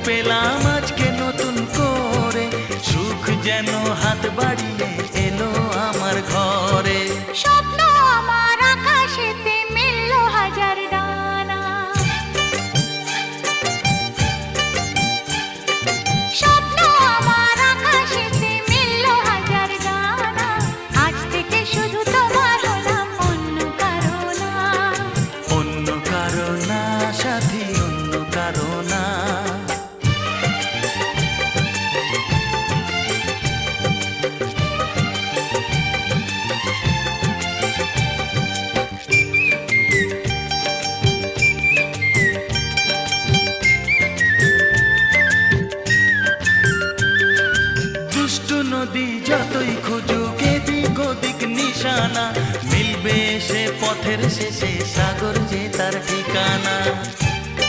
পেলাম আজকে নতুন করে, সুখ যেন হাত বাড়িয়ে এলো আমার ঘরে। স্বপ্ন আমার আকাশেতে মেললো হাজার ডানা, স্বপ্ন আমার আকাশেতে মেললো হাজার ডানা। আজ থেকে শুধু তোমার হলাম, অন্য কারো না। অন্য কারো না সাথী, অন্য কারো না। দুষ্টু নদী যতই খুঁজুক এদিক ওদিক নিশানা, মিলবে সে পথের শেষে সাগর যে তার ঠিকানা।